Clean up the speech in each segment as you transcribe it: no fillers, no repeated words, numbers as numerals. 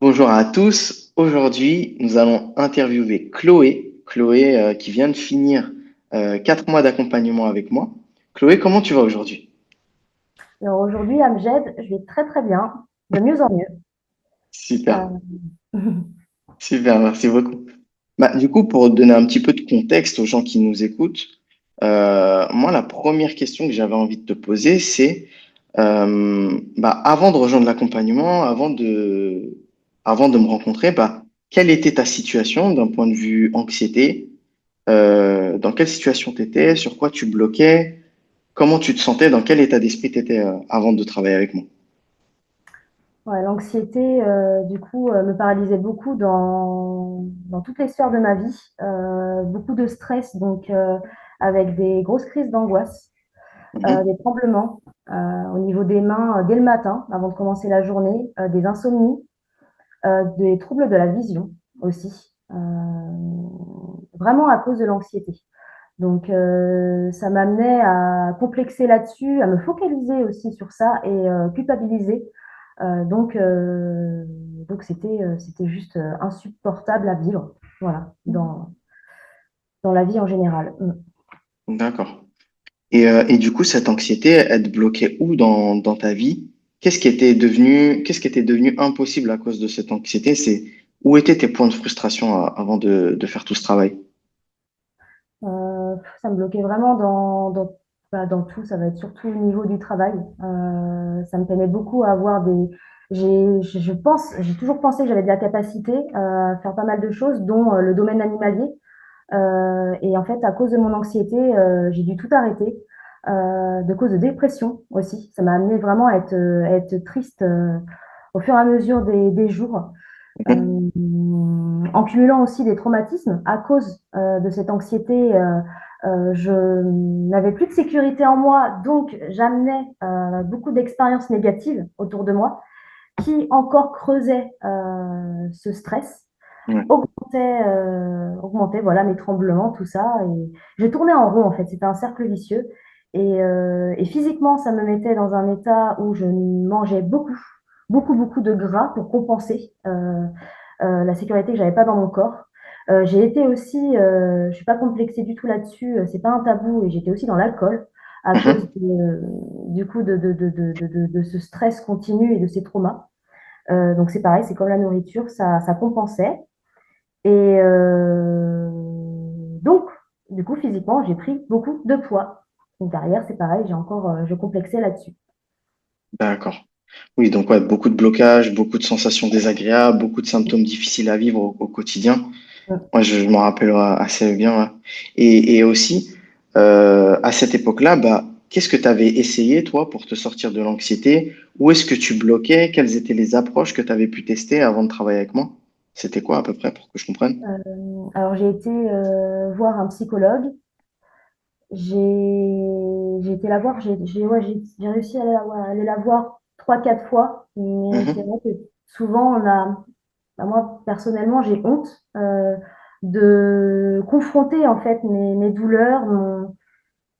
Bonjour à tous. Aujourd'hui, nous allons interviewer Chloé. Chloé qui vient de finir 4 mois d'accompagnement avec moi. Chloé, comment tu vas aujourd'hui? Alors aujourd'hui, Amjed, je vais très très bien, de mieux en mieux. Super, Euh, super, merci beaucoup. Du coup, pour donner un petit peu de contexte aux gens qui nous écoutent, moi, la première question que j'avais envie de te poser, c'est avant de rejoindre l'accompagnement, avant de me rencontrer, quelle était ta situation d'un point de vue anxiété? Dans quelle situation tu étais, sur quoi tu bloquais, comment tu te sentais, dans quel état d'esprit tu étais avant de travailler avec moi. ouais, l'anxiété, du coup, me paralysait beaucoup dans toutes les sphères de ma vie. Beaucoup de stress, donc avec des grosses crises d'angoisse, Mhm. des tremblements au niveau des mains dès le matin, avant de commencer la journée, des insomnies, des troubles de la vision aussi, vraiment à cause de l'anxiété. Donc, ça m'amenait à complexer là-dessus, à me focaliser aussi sur ça et culpabiliser. Euh, donc, euh, donc, c'était juste insupportable à vivre, voilà, dans la vie en général. Mm. D'accord. Et du coup, cette anxiété, elle te bloquait où dans ta vie? Qu'est-ce qui était devenu impossible à cause de cette anxiété? Où étaient tes points de frustration avant de faire tout ce travail? Ça me bloquait vraiment dans tout. Ça va être surtout au niveau du travail. Ça me peinait beaucoup à avoir des. J'ai toujours pensé que j'avais de la capacité à faire pas mal de choses, dont le domaine animalier. Et en fait, à cause de mon anxiété, j'ai dû tout arrêter, de cause de dépression aussi. Ça m'a amené vraiment à être triste au fur et à mesure des jours, Mhm. en cumulant aussi des traumatismes à cause de cette anxiété. Je n'avais plus de sécurité en moi, donc j'amenais beaucoup d'expériences négatives autour de moi qui encore creusaient ce stress, Ouais. augmentait voilà, mes tremblements, tout ça. Et j'ai tourné en rond, en fait. C'était un cercle vicieux. Et physiquement, ça me mettait dans un état où je mangeais beaucoup de gras pour compenser la sécurité que j'avais pas dans mon corps. J'ai été aussi, je suis pas complexée du tout là-dessus, c'est pas un tabou, et j'étais aussi dans l'alcool à cause Mhm. du coup de ce stress continu et de ces traumas. Donc c'est pareil, c'est comme la nourriture, ça compensait. Et donc, du coup, physiquement, j'ai pris beaucoup de poids. Donc derrière, c'est pareil, je complexais là-dessus. D'accord. Oui, donc ouais, beaucoup de blocages, beaucoup de sensations désagréables, beaucoup de symptômes difficiles à vivre au quotidien. Mm. Moi, je m'en rappelle assez bien, ouais. Et aussi, à cette époque-là, qu'est-ce que tu avais essayé, toi, pour te sortir de l'anxiété? Où est-ce que tu bloquais? Quelles étaient les approches que tu avais pu tester avant de travailler avec moi? C'était quoi à peu près pour que je comprenne? Alors j'ai été voir un psychologue. J'ai été la voir, ouais, j'ai réussi à aller la voir trois, quatre fois. Mais c'est Mhm, vrai que souvent, moi, personnellement, j'ai honte de confronter en fait mes douleurs,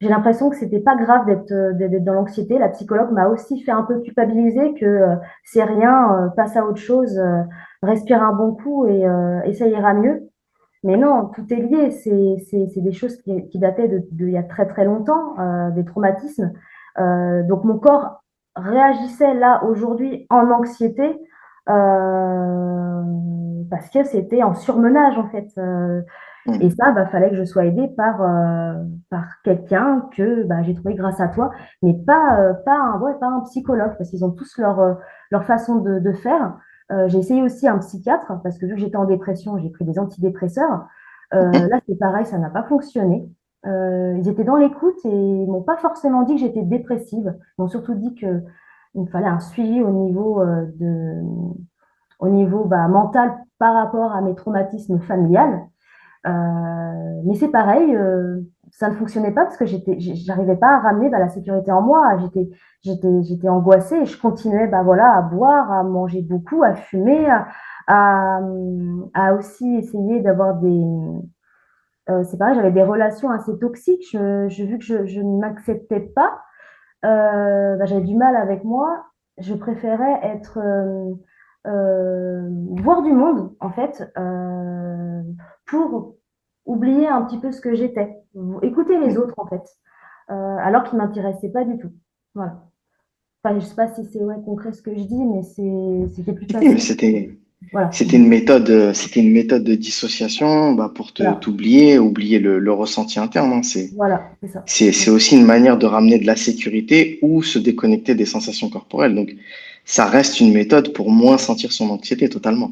j'ai l'impression que c'était pas grave d'être dans l'anxiété. La psychologue m'a aussi fait un peu culpabiliser que c'est rien, passe à autre chose, respire un bon coup et ça ira mieux. Mais non, tout est lié. C'est des choses qui dataient il y a très très longtemps, des traumatismes. Donc mon corps réagissait là aujourd'hui en anxiété parce que c'était en surmenage en fait. Et mhm, ça, fallait que je sois aidée par quelqu'un que j'ai trouvé grâce à toi, mais pas un psychologue, parce qu'ils ont tous leur façon de faire. J'ai essayé aussi un psychiatre, parce que vu que j'étais en dépression, j'ai pris des antidépresseurs. mhm, Là, c'est pareil, ça n'a pas fonctionné. Ils étaient dans l'écoute et ils m'ont pas forcément dit que j'étais dépressive. Ils m'ont surtout dit qu'il me fallait un suivi au niveau mental par rapport à mes traumatismes familiales. Mais c'est pareil, ça ne fonctionnait pas parce que j'arrivais pas à ramener la sécurité en moi. J'étais angoissée et je continuais voilà, à boire, à manger beaucoup, à fumer, à, à aussi essayer d'avoir des. C'est pareil, j'avais des relations assez toxiques. Vu que je ne m'acceptais pas, j'avais du mal avec moi. Je préférais être voir du monde, en fait, pour oublier un petit peu ce que j'étais, écouter les autres, en fait, alors qu'ils ne m'intéressaient pas du tout. Voilà. Enfin, je ne sais pas si c'est ouais, concret ce que je dis, mais c'était plus Oui, mais facile. Voilà, c'était une méthode de dissociation, bah, pour voilà, t'oublier, oublier le ressenti interne, hein. voilà, c'est ça. C'est aussi une manière de ramener de la sécurité ou se déconnecter des sensations corporelles. Donc, ça reste une méthode pour moins sentir son anxiété totalement.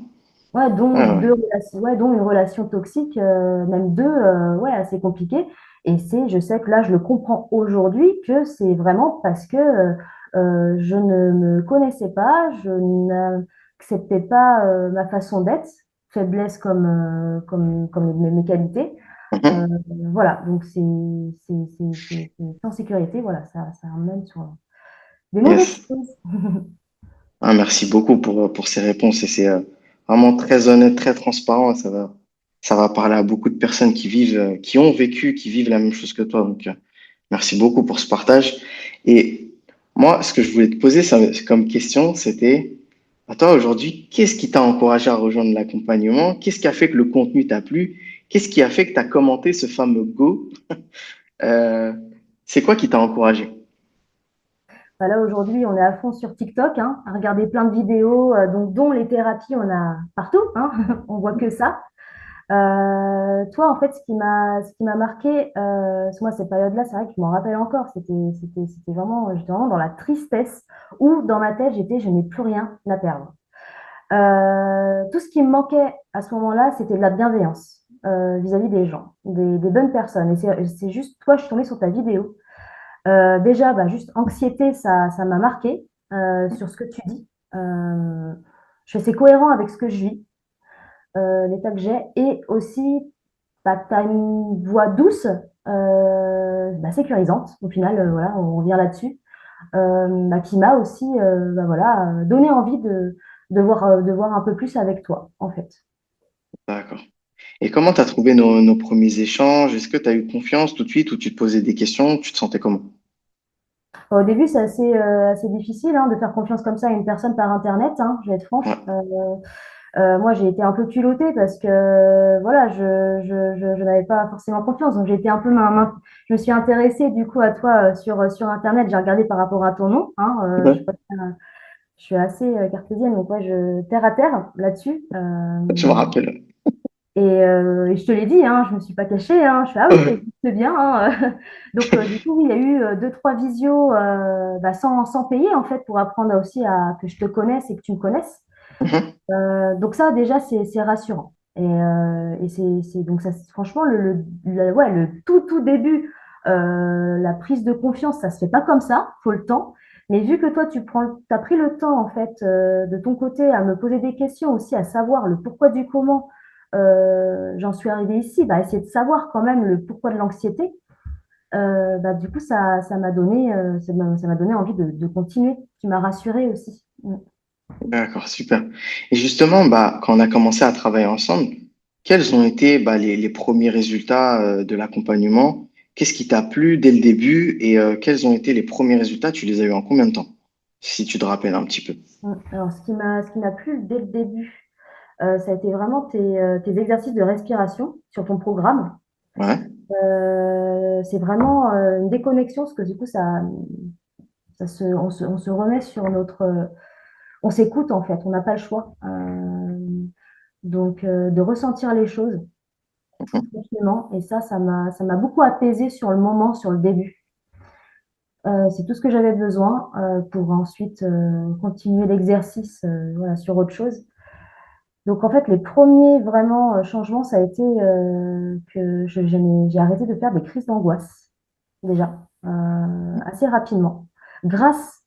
Ouais, Ouais, ouais. dont une relation toxique, même deux, ouais, assez compliquée. Et je sais que là, je le comprends aujourd'hui que c'est vraiment parce que je ne me connaissais pas, je n'acceptais pas ma façon d'être, faiblesse comme mes qualités. Euh, Mhm. voilà, donc c'est en sécurité, voilà, ça ramène sur des mauvaises Yes. choses. Ah, merci beaucoup pour ces réponses et c'est vraiment très honnête, très transparent. Ça va parler à beaucoup de personnes qui vivent, qui ont vécu, qui vivent la même chose que toi. Donc, merci beaucoup pour ce partage. Et moi, ce que je voulais te poser comme question, c'était, à toi aujourd'hui, qu'est-ce qui t'a encouragé à rejoindre l'accompagnement? Qu'est-ce qui a fait que le contenu t'a plu? Qu'est-ce qui a fait que tu as commenté ce fameux Go? Euh, c'est quoi qui t'a encouragé? Bah là, aujourd'hui, on est à fond sur TikTok, hein, à regarder plein de vidéos, donc, dont les thérapies, on a partout, hein, on voit que ça. Toi, en fait, ce qui m'a marqué, moi, cette période-là, c'est vrai que je m'en rappelle encore, j'étais vraiment dans la tristesse, où dans ma tête, je n'ai plus rien à perdre. Tout ce qui me manquait à ce moment-là, c'était de la bienveillance vis-à-vis des gens, des bonnes personnes. Et c'est juste, toi, je suis tombée sur ta vidéo. Déjà, bah, juste anxiété, ça m'a marqué sur ce que tu dis. Je fais c'est cohérent avec ce que je vis, l'état que j'ai, et aussi, bah, tu as une voix douce, bah, sécurisante, au final, voilà, on revient là-dessus, bah, qui m'a aussi bah, voilà, donné envie de voir un peu plus avec toi, en fait. D'accord. Et comment tu as trouvé nos premiers échanges? Est-ce que tu as eu confiance tout de suite ou tu te posais des questions? Tu te sentais comment? Au début, c'est assez difficile hein, de faire confiance comme ça à une personne par Internet, hein, je vais être franche. Ouais. Moi, j'ai été un peu culottée parce que voilà, je n'avais pas forcément confiance. Donc, j'ai été un peu je me suis intéressée du coup à toi sur Internet. J'ai regardé par rapport à ton nom. Hein, Ouais. je suis assez cartésienne, donc ouais, terre à terre là-dessus. Je me rappelle. Et je te l'ai dit, hein, je ne me suis pas cachée. Hein, je fais ah oui, ça existe bien. Hein. Donc, du coup, oui, il y a eu deux, trois visios bah, sans payer en fait pour apprendre aussi à que je te connaisse et que tu me connaisses. Mhm. Donc ça, déjà, c'est rassurant. Donc ça, franchement, ouais, le tout début, la prise de confiance, ça se fait pas comme ça, faut le temps. Mais vu que toi, as pris le temps, en fait, de ton côté, à me poser des questions aussi, à savoir le pourquoi du comment j'en suis arrivée ici, bah, essayer de savoir quand même le pourquoi de l'anxiété, bah, du coup, ça m'a donné envie de continuer. Tu m'as rassurée aussi. Mm. D'accord, super. Et justement, bah, quand on a commencé à travailler ensemble, quels ont été bah, les premiers résultats de l'accompagnement? Qu'est-ce qui t'a plu dès le début et quels ont été les premiers résultats? Tu les as eu en combien de temps? Si tu te rappelles un petit peu. Alors, ce qui m'a plu dès le début, ça a été vraiment tes exercices de respiration sur ton programme. Ouais. C'est vraiment une déconnexion, parce que du coup, on se remet sur on s'écoute en fait, on n'a pas le choix. Donc, de ressentir les choses Mhm. tranquillement, et ça m'a beaucoup apaisé sur le moment, sur le début. C'est tout ce que j'avais besoin pour ensuite continuer l'exercice voilà, sur autre chose. Donc en fait, les premiers vraiment changements, ça a été que j'ai arrêté de faire des crises d'angoisse, déjà, assez rapidement, grâce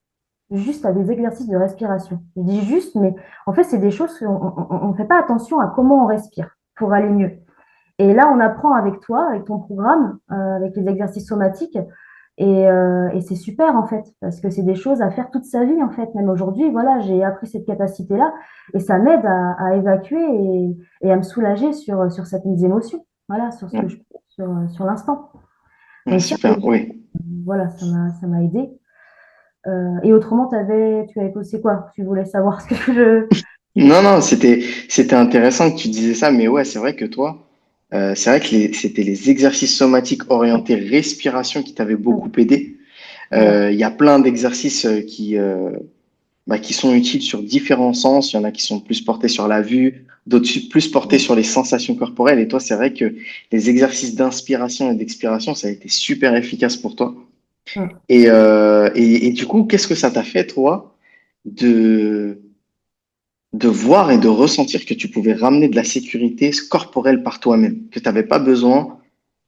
juste à des exercices de respiration. Je dis juste, mais en fait, c'est des choses qu'on ne fait pas attention à comment on respire pour aller mieux. Et là, on apprend avec toi, avec ton programme, avec les exercices somatiques, et c'est super en fait, parce que c'est des choses à faire toute sa vie en fait. Même aujourd'hui, voilà, j'ai appris cette capacité-là, et ça m'aide à évacuer et à me soulager sur certaines émotions, voilà, Ouais. sur l'instant. Ouais, Donc ça, super, déjà, oui. voilà, ça m'a aidé. Et autrement, tu avais posé quoi? Tu voulais savoir ce que je... Non, non, c'était intéressant que tu disais ça, mais ouais, c'est vrai que toi, c'est vrai que c'était les exercices somatiques orientés respiration qui t'avaient Mm, beaucoup aidé. exact. Il y a plein d'exercices qui sont utiles sur différents sens. Il y en a qui sont plus portés sur la vue, d'autres plus portés Mm, sur les sensations corporelles. Et toi, c'est vrai que les exercices d'inspiration et d'expiration, ça a été super efficace pour toi. mm. Et du coup, qu'est-ce que ça t'a fait, toi, de, de voir et de ressentir que tu pouvais ramener de la sécurité corporelle par toi-même, que tu n'avais pas besoin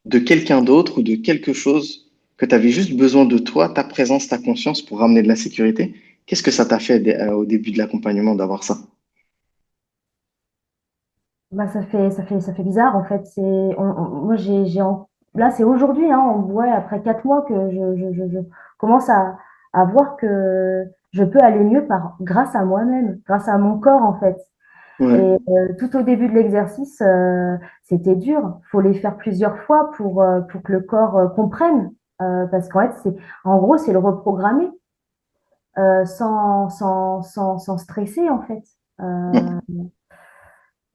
de quelqu'un d'autre ou de quelque chose, que tu avais juste besoin de toi, ta présence, ta conscience pour ramener de la sécurité. Qu'est-ce que ça t'a fait au début de l'accompagnement d'avoir ça? Bah, ça fait bizarre en fait. Moi, là, c'est aujourd'hui, hein, ouais, après 4 mois que je commence à voir que je peux aller mieux grâce à moi-même, grâce à mon corps en fait. Ouais. Et tout au début de l'exercice, c'était dur. Faut les faire plusieurs fois pour que le corps comprenne. Parce qu'en fait, en gros, c'est le reprogrammer sans stresser en fait. Ouais.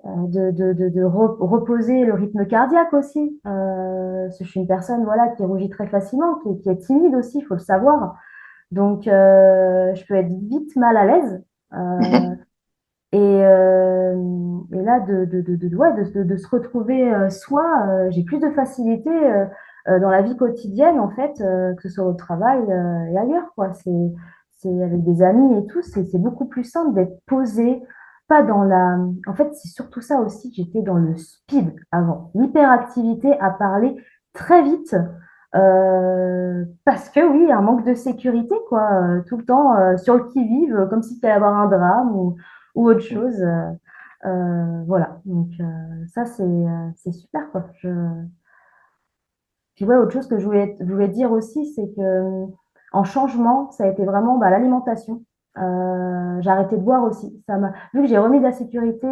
Reposer le rythme cardiaque aussi. Parce que je suis une personne voilà, qui rougit très facilement, qui est timide aussi, il faut le savoir. Donc, je peux être vite mal à l'aise. Euh, Mhm. et là, ouais, de se retrouver soi, j'ai plus de facilité dans la vie quotidienne, en fait, que ce soit au travail et ailleurs, quoi. C'est avec des amis et tout, c'est beaucoup plus simple d'être posé, pas dans la... En fait, c'est surtout ça aussi, j'étais dans le speed avant, l'hyperactivité à parler très vite. Parce que oui, un manque de sécurité, quoi, tout le temps sur le qui-vive, comme s'il allait y avoir un drame ou autre chose. Voilà, donc ça c'est super quoi. Puis ouais, autre chose que je voulais dire aussi, c'est que en changement, ça a été vraiment bah, l'alimentation. J'ai arrêté de boire aussi. Vu que j'ai remis de la sécurité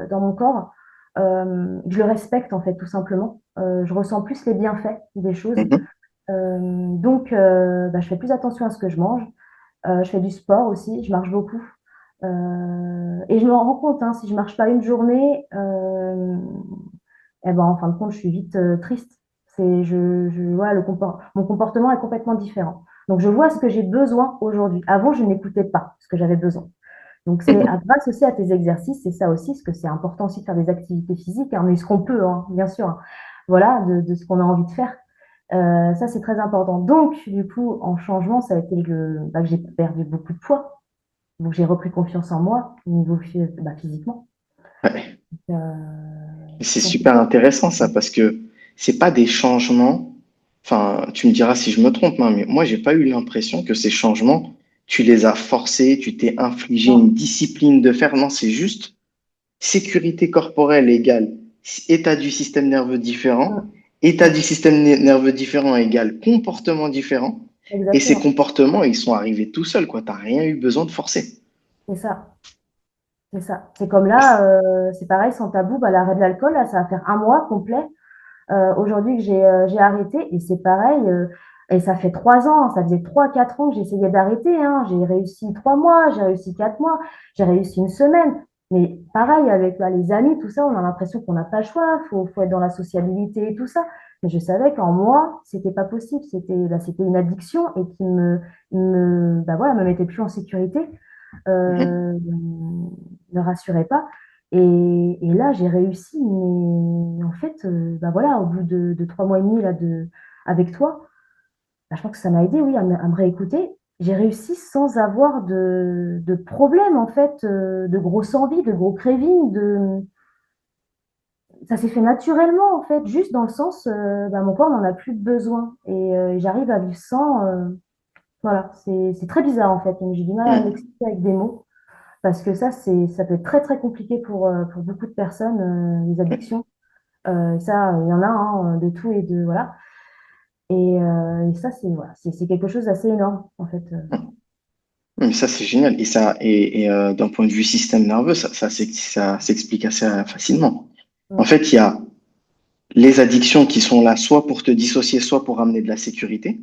dans mon corps, je le respecte en fait tout simplement. Je ressens plus les bienfaits des choses. Mhm. Donc bah, je fais plus attention à ce que je mange. Je fais du sport aussi, je marche beaucoup. Et je me rends compte, hein, si je marche pas une journée, eh ben, en fin de compte, je suis vite triste. Ouais, mon comportement est complètement différent. Donc, je vois ce que j'ai besoin aujourd'hui. Avant, je n'écoutais pas ce que j'avais besoin. Donc, Mhm. grâce aussi à tes exercices, c'est ça aussi, parce que c'est important aussi de faire des activités physiques, hein, mais ce qu'on peut, hein, bien sûr. Hein. Voilà, de ce qu'on a envie de faire. Ça, c'est très important. Donc, du coup, en changement, ça a été que j'ai perdu beaucoup de poids. Donc j'ai repris confiance en moi, au niveau physiquement. Ouais. C'est Donc, super intéressant ça parce que c'est pas des changements. Enfin, tu me diras si je me trompe, hein, mais moi j'ai pas eu l'impression que ces changements, tu les as forcés, tu t'es infligé non, une discipline de faire. Non, c'est juste sécurité corporelle égale état du système nerveux différent, mm, état du mm, système nerveux différent égale comportement différent. Et ces exactement. comportements, ils sont arrivés tout seuls, quoi. T'as rien eu besoin de forcer. C'est ça. C'est ça. C'est comme là, c'est pareil, sans tabou, bah, l'arrêt de l'alcool, là, ça va faire un mois complet. Aujourd'hui que j'ai arrêté, et c'est pareil, et ça fait 3 ans, ça faisait 3, 4 ans que j'essayais d'arrêter, hein. J'ai réussi 3 mois, j'ai réussi 4 mois, j'ai réussi une semaine. Mais pareil, avec bah, les amis, tout ça, on a l'impression qu'on n'a pas le choix, faut être dans la sociabilité et tout ça. Mais je savais qu'en moi, c'était pas possible, c'était une addiction et qui bah voilà, me mettait plus en sécurité, Mhm. ne rassurait pas. Et là, j'ai réussi, mais en fait, bah voilà, au bout de 3 mois et demi là, avec toi, bah, je pense que ça m'a aidé, oui, à me réécouter. J'ai réussi sans avoir de problème, en fait, de grosses envies, de gros cravings, ça s'est fait naturellement, en fait, juste dans le sens, bah, mon corps n'en a plus besoin. Et j'arrive à vivre sans. Voilà, c'est très bizarre, en fait. Donc, j'ai du mal à Mhm. l'expliquer avec des mots. Parce que ça peut être très, très compliqué pour beaucoup de personnes, les addictions. Ça, il y en a hein, de tout et de voilà. Et ça, c'est quelque chose d'assez énorme en fait. Mais ça, c'est génial. Et d'un point de vue système nerveux, ça s'explique assez facilement. En Mm, fait, il y a les addictions qui sont là soit pour te dissocier, soit pour amener de la sécurité.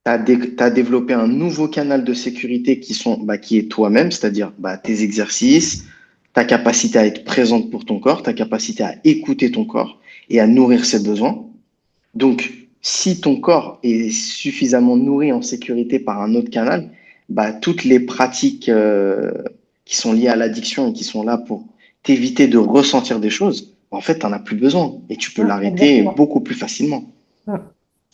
Tu as développé un nouveau canal de sécurité qui est toi-même, c'est-à-dire tes exercices, ta capacité à être présente pour ton corps, ta capacité à écouter ton corps et à nourrir ses besoins. Donc, si ton corps est suffisamment nourri en sécurité par un autre canal, toutes les pratiques qui sont liées à l'addiction et qui sont là pour t'éviter de ressentir des choses, en fait, tu n'en as plus besoin et tu peux l'arrêter Exactement. beaucoup plus facilement. Mm.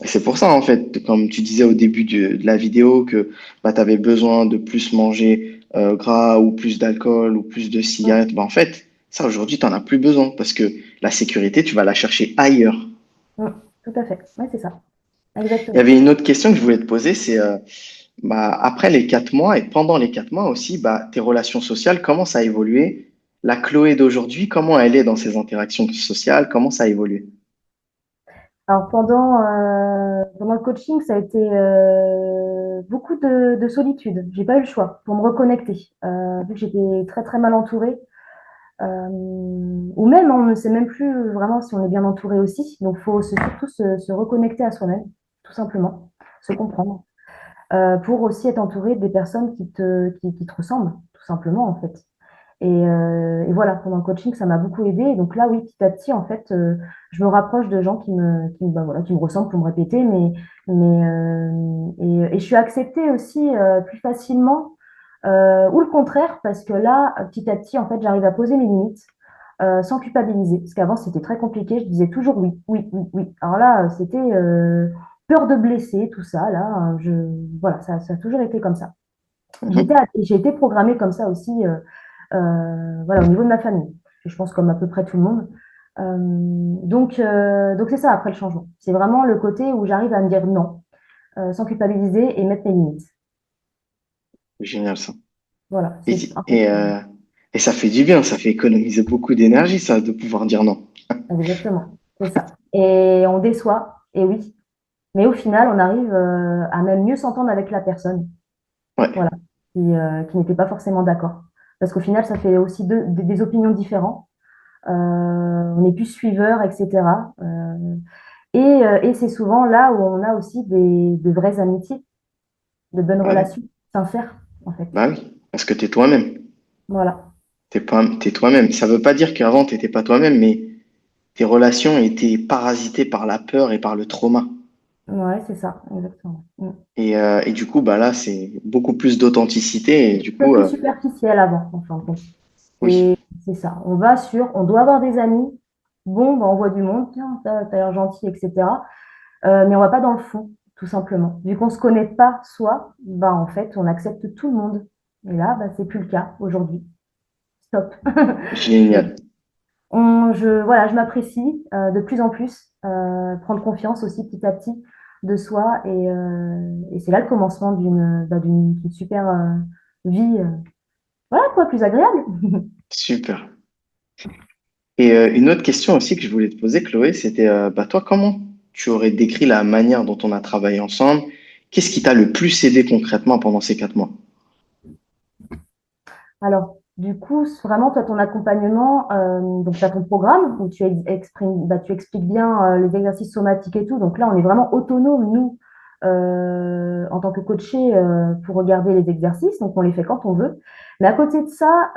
Et c'est pour ça, en fait, comme tu disais au début de la vidéo, que tu avais besoin de plus manger gras ou plus d'alcool ou plus de Mm. cigarettes. En fait, ça, aujourd'hui, tu n'en as plus besoin parce que la sécurité, tu vas la chercher ailleurs. Mm. Tout à fait. Oui, c'est ça. Il y Exactement. avait une autre question que je voulais te poser, c'est après les 4 mois et pendant les 4 mois aussi, tes relations sociales, comment ça a évolué? La Chloé d'aujourd'hui, comment elle est dans ses interactions sociales? Comment ça a évolué? Alors pendant le coaching, ça a été beaucoup de solitude. J'ai pas eu le choix pour me reconnecter. Vu que j'étais très très mal entourée, ou même on ne sait même plus vraiment si on est bien entouré aussi. Donc il faut surtout se reconnecter à soi-même, tout simplement, se comprendre, pour aussi être entouré des personnes qui te ressemblent, tout simplement en fait. Et voilà, pendant le coaching, ça m'a beaucoup aidé. Et donc là, oui, petit à petit, en fait, je me rapproche de gens voilà, qui me ressemblent pour me répéter, et je suis acceptée aussi plus facilement, ou le contraire, parce que là, petit à petit, en fait, j'arrive à poser mes limites sans culpabiliser. Parce qu'avant, c'était très compliqué. Je disais toujours oui, oui, oui, oui. Alors là, c'était peur de blesser, tout ça. Là, voilà, ça a toujours été comme ça. Mhm. J'ai été programmée comme ça aussi. Voilà, au niveau de ma famille. Je pense comme à peu près tout le monde. Donc c'est ça après le changement. C'est vraiment le côté où j'arrive à me dire non, sans culpabiliser et mettre mes limites. Génial ça. Voilà, Et, c'est en fait et, euh, et ça fait du bien, ça fait économiser beaucoup d'énergie, ça, de pouvoir dire non. exactement, c'est ça. Et on déçoit, et oui, mais au final, on arrive à même mieux s'entendre avec la personne, Ouais, voilà, qui n'était pas forcément d'accord. Parce qu'au final, ça fait aussi des opinions différentes. On est plus suiveurs, etc. Et c'est souvent là où on a aussi de vraies amitiés, de bonnes bah oui, relations, sincères, en fait. bah oui, parce que t'es toi-même. Voilà. T'es toi-même. Ça veut pas dire qu'avant t'étais pas toi-même, mais tes relations étaient parasitées par la peur et par le trauma. Ouais, c'est ça, exactement. Mm. Et du coup, là, c'est beaucoup plus d'authenticité. Et du Un peu coup, plus superficiel avant, en fin de compte. oui. C'est ça. On doit avoir des amis. Bon, on voit du monde, tiens, t'as l'air gentil, etc. Mais on va pas dans le fond, tout simplement. Vu qu'on se connaît pas soi, en fait, on accepte tout le monde. Et là, c'est plus le cas aujourd'hui. Stop. Génial. Voilà, je m'apprécie de plus en plus, prendre confiance aussi petit à petit de soi et c'est là le commencement d'une super vie, voilà quoi, plus agréable. Super. Et une autre question aussi que je voulais te poser, Chloé, c'était toi, comment tu aurais décrit la manière dont on a travaillé ensemble? Qu'est-ce qui t'a le plus aidé concrètement pendant ces 4 mois? Alors, du coup, vraiment, toi, ton accompagnement, donc tu as ton programme où tu expliques bien les exercices somatiques et tout. Donc là, on est vraiment autonome, nous, en tant que coachés, pour regarder les exercices. Donc, on les fait quand on veut. Mais à côté de ça,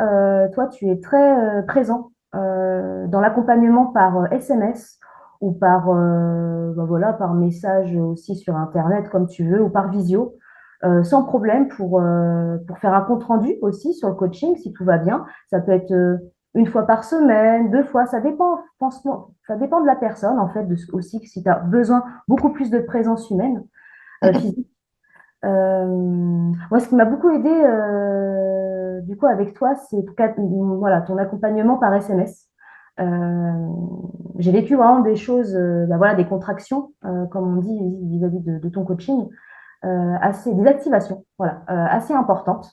toi, tu es très présent dans l'accompagnement par SMS ou voilà, par message aussi sur Internet, comme tu veux, ou par visio sans problème pour faire un compte rendu aussi sur le coaching si tout va bien. Ça peut être une fois par semaine, 2 fois, ça dépend, franchement, ça dépend de la personne en fait, aussi si tu as besoin beaucoup plus de présence humaine, Mhm. physique. Moi, ce qui m'a beaucoup aidé du coup avec toi, c'est voilà, ton accompagnement par SMS. Euh, j'ai vécu vraiment des choses, voilà, des contractions, comme on dit vis-à-vis de ton coaching des activations, voilà, assez importantes.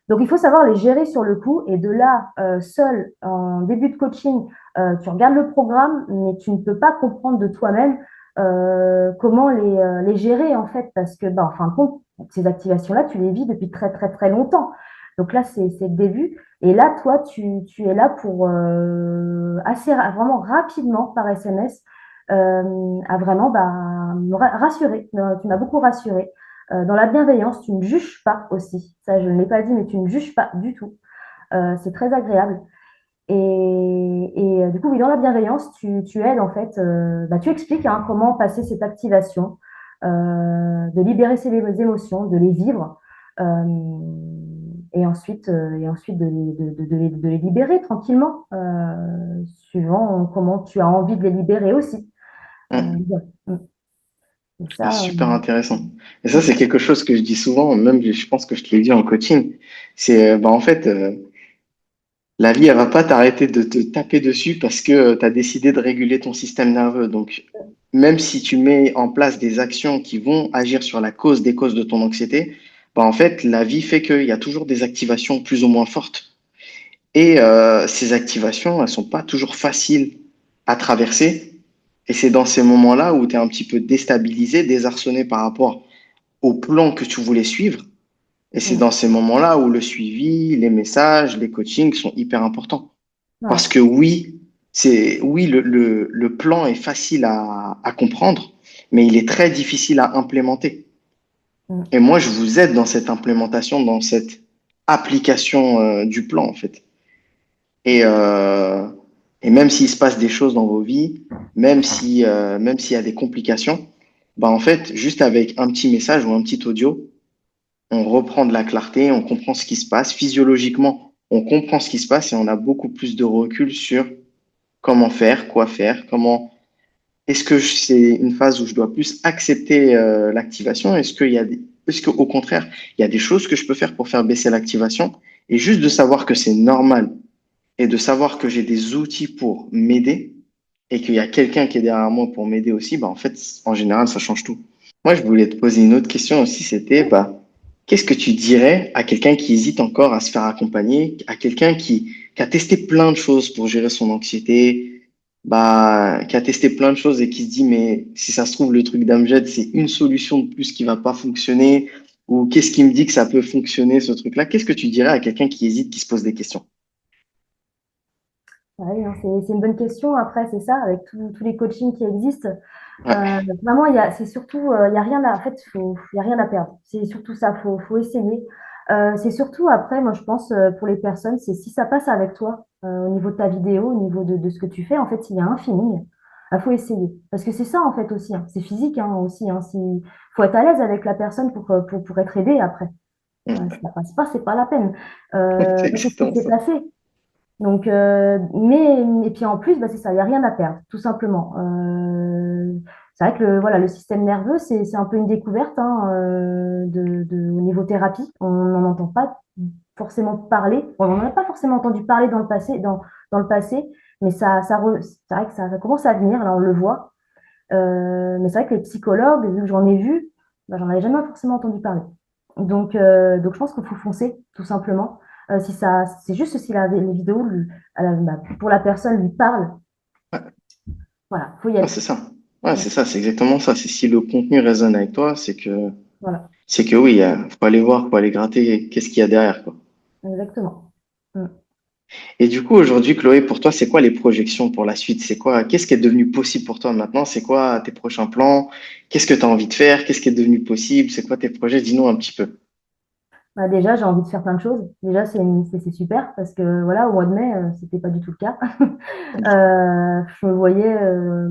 Donc, il faut savoir les gérer sur le coup. Et de là, seul, en début de coaching, tu regardes le programme, mais tu ne peux pas comprendre de toi-même comment les gérer, en fait, parce que, en fin de compte, ces activations-là, tu les vis depuis très, très, très longtemps. Donc là, c'est le début. Et là, toi, tu es là pour vraiment rapidement, par SMS, à vraiment bah, me rassurer. Tu m'as beaucoup rassurée. Dans la bienveillance, tu ne juges pas aussi. Ça, je ne l'ai pas dit, mais tu ne juges pas du tout. C'est très agréable. Du coup, oui, dans la bienveillance, tu aides en fait, bah, tu expliques hein, comment passer cette activation, de libérer ses émotions, de les vivre, et ensuite de les libérer tranquillement, suivant comment tu as envie de les libérer aussi. Hum. Ouais. Et Ah, ça, super intéressant. Et ça, c'est quelque chose que je dis souvent, même je pense que je te l'ai dit en coaching. C'est, bah, en fait, la vie, elle va pas t'arrêter de te taper dessus parce que tu as décidé de réguler ton système nerveux. Donc, même si tu mets en place des actions qui vont agir sur la cause des causes de ton anxiété, bah, en fait, la vie fait qu'il y a toujours des activations plus ou moins fortes. Et ces activations, elles sont pas toujours faciles à traverser. Et c'est dans ces moments-là où tu es un petit peu déstabilisé, désarçonné par rapport au plan que tu voulais suivre. Et c'est mm, dans ces moments-là où le suivi, les messages, les coachings sont hyper importants. ouais, Parce que oui, oui, le plan est facile à comprendre, mais il est très difficile à implémenter. mm, Et moi, je vous aide dans cette implémentation, dans cette application du plan, en fait. Et, euh, et même s'il se passe des choses dans vos vies, même s'il y a des complications, bah en fait, juste avec un petit message ou un petit audio, on reprend de la clarté, on comprend ce qui se passe. Physiologiquement, on comprend ce qui se passe et on a beaucoup plus de recul sur comment faire, quoi faire, comment. Est-ce que c'est une phase où je dois plus accepter l'activation? Est-ce qu'au contraire, il y a des choses que je peux faire pour faire baisser l'activation? Et juste de savoir que c'est normal et de savoir que j'ai des outils pour m'aider et qu'il y a quelqu'un qui est derrière moi pour m'aider aussi, bah en fait, en général, ça change tout. Moi, je voulais te poser une autre question aussi, c'était, bah, qu'est-ce que tu dirais à quelqu'un qui hésite encore à se faire accompagner, à quelqu'un qui a testé plein de choses pour gérer son anxiété, bah, qui a testé plein de choses et qui se dit, mais si ça se trouve, le truc d'Amjad, c'est une solution de plus qui va pas fonctionner, ou qu'est-ce qui me dit que ça peut fonctionner, ce truc-là? Qu'est-ce que tu dirais à quelqu'un qui hésite, qui se pose des questions? ouais, non, c'est une bonne question. Après, c'est ça, avec tous les coachings qui existent. Ouais. Vraiment, c'est surtout, il y a rien à, en fait, y a rien à perdre. C'est surtout ça, faut essayer. C'est surtout après, moi, je pense, pour les personnes, c'est si ça passe avec toi, au niveau de ta vidéo, au niveau de ce que tu fais, en fait, s'il y a un feeling, il faut essayer. Parce que c'est ça, en fait, aussi, hein. C'est physique, hein, aussi, hein. Faut être à l'aise avec la personne pour être aidé après. Si ça passe pas, c'est pas la peine. C'est Mais c'est ce qui exactement s'est ça. passé. Donc, et puis en plus, bah, c'est ça, il n'y a rien à perdre, tout simplement. C'est vrai que voilà, le système nerveux, c'est un peu une découverte hein, au niveau thérapie. On n'en entend pas forcément parler. On n'en a pas forcément entendu parler dans le passé, mais c'est vrai que ça commence à venir, là, on le voit. Mais c'est vrai que les psychologues, vu que j'en ai vu, bah, j'en avais jamais forcément entendu parler. Donc je pense qu'il faut foncer, tout simplement. Si ça, c'est juste si les vidéos bah, pour la personne lui parle, voilà, faut y Ouais, aller. c'est ça. Ouais, c'est ça, c'est exactement ça. C'est si le contenu résonne avec toi, Voilà, c'est que oui, faut aller voir, faut aller gratter qu'est-ce qu'il y a derrière, quoi. exactement. Mm. Et du coup, aujourd'hui, Chloé, pour toi, c'est quoi les projections pour la suite? C'est quoi, qu'est-ce qui est devenu possible pour toi maintenant? C'est quoi tes prochains plans? Qu'est-ce que tu as envie de faire? Qu'est-ce qui est devenu possible? C'est quoi tes projets? Dis-nous un petit peu. Bah, déjà, j'ai envie de faire plein de choses. Déjà, c'est super parce que voilà, au mois de mai, c'était pas du tout le cas. Je me voyais,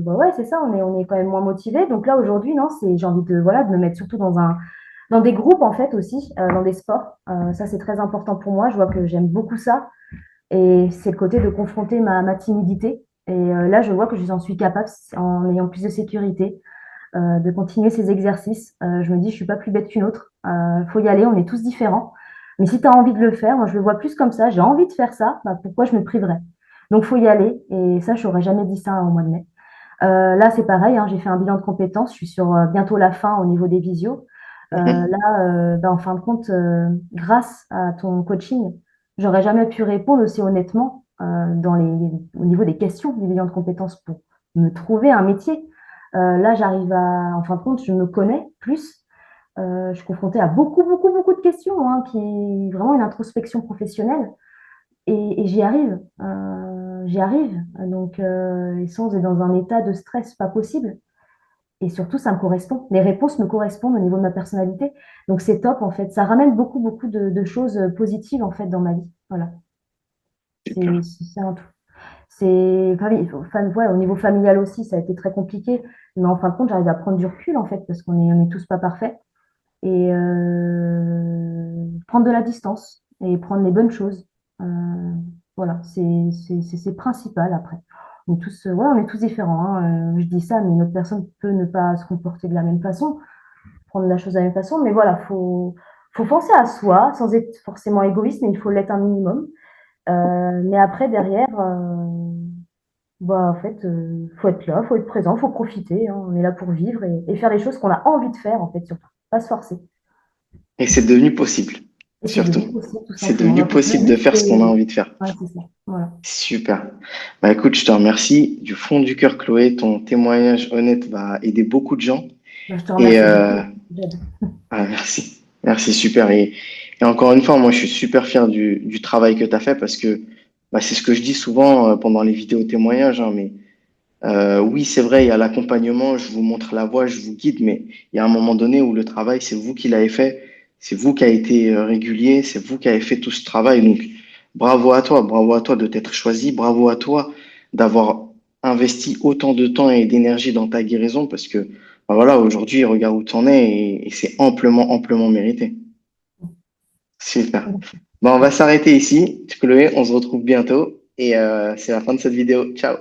bah ouais, c'est ça, on est quand même moins motivé. Donc là, aujourd'hui, non, j'ai envie voilà, de me mettre surtout dans des groupes en fait aussi, dans des sports. Ça, c'est très important pour moi. Je vois que j'aime beaucoup ça. Et c'est le côté de confronter ma timidité. Et là, je vois que j'en suis capable en ayant plus de sécurité, de continuer ces exercices. Je me dis, je suis pas plus bête qu'une autre. Faut y aller, on est tous différents. Mais si tu as envie de le faire, moi, je le vois plus comme ça. J'ai envie de faire ça, bah, pourquoi je me priverais? Donc, faut y aller. Et ça, je n'aurais jamais dit ça au mois de mai. Là, c'est pareil, hein, j'ai fait un bilan de compétences. Je suis sur bientôt la fin au niveau des visios. Mhm. Là, bah, en fin de compte, grâce à ton coaching, j'aurais jamais pu répondre aussi honnêtement au niveau des questions du bilan de compétences pour me trouver un métier. Là, en fin de compte, je me connais plus. Je suis confrontée à beaucoup, beaucoup, beaucoup de questions, hein, qui vraiment une introspection professionnelle et j'y arrive. j'y arrive. Donc, ils sont dans un état de stress pas possible. Et surtout, ça me correspond. Les réponses me correspondent au niveau de ma personnalité. Donc, c'est top, en fait. Ça ramène beaucoup, beaucoup de choses positives, en fait, dans ma vie. Voilà. Super. C'est un tout. Ouais, au niveau familial aussi, ça a été très compliqué. Mais en fin de compte, j'arrive à prendre du recul, en fait, parce on est tous pas parfaits. Et prendre de la distance et prendre les bonnes choses. Euh, voilà, c'est principal après. Ouais, on est tous différents, hein. Je dis ça, mais une autre personne peut ne pas se comporter de la même façon, prendre la chose de la même façon. Mais voilà, faut penser à soi sans être forcément égoïste, mais il faut l'être un minimum. Mais après, derrière, bah, en fait, faut être là, faut être présent, faut profiter, hein. On est là pour vivre et faire les choses qu'on a envie de faire, en fait, surtout. Pas se forcer. Et c'est devenu possible, Et c'est surtout. devenu possible, tout C'est simplement. devenu Donc, le possible de but, faire ce qu'on a c'est... envie de faire. Ouais, c'est ça. Voilà. Super. Bah écoute, je te remercie du fond du cœur, Chloé. Ton témoignage honnête va aider beaucoup de gens. Bah, je te Et remercie beaucoup, Jade. merci. Merci, super. Et encore une fois, moi, je suis super fier du travail que tu as fait parce que bah, c'est ce que je dis souvent pendant les vidéos témoignages, hein, mais oui, c'est vrai, il y a l'accompagnement, je vous montre la voie, je vous guide, mais il y a un moment donné où le travail, c'est vous qui l'avez fait, c'est vous qui avez été régulier, c'est vous qui avez fait tout ce travail. Donc, bravo à toi de t'être choisi, bravo à toi d'avoir investi autant de temps et d'énergie dans ta guérison, parce que bah voilà, aujourd'hui, regarde où tu en es et c'est amplement, amplement mérité. Super. Bon, on va s'arrêter ici. Chloé, on se retrouve bientôt et c'est la fin de cette vidéo. Ciao.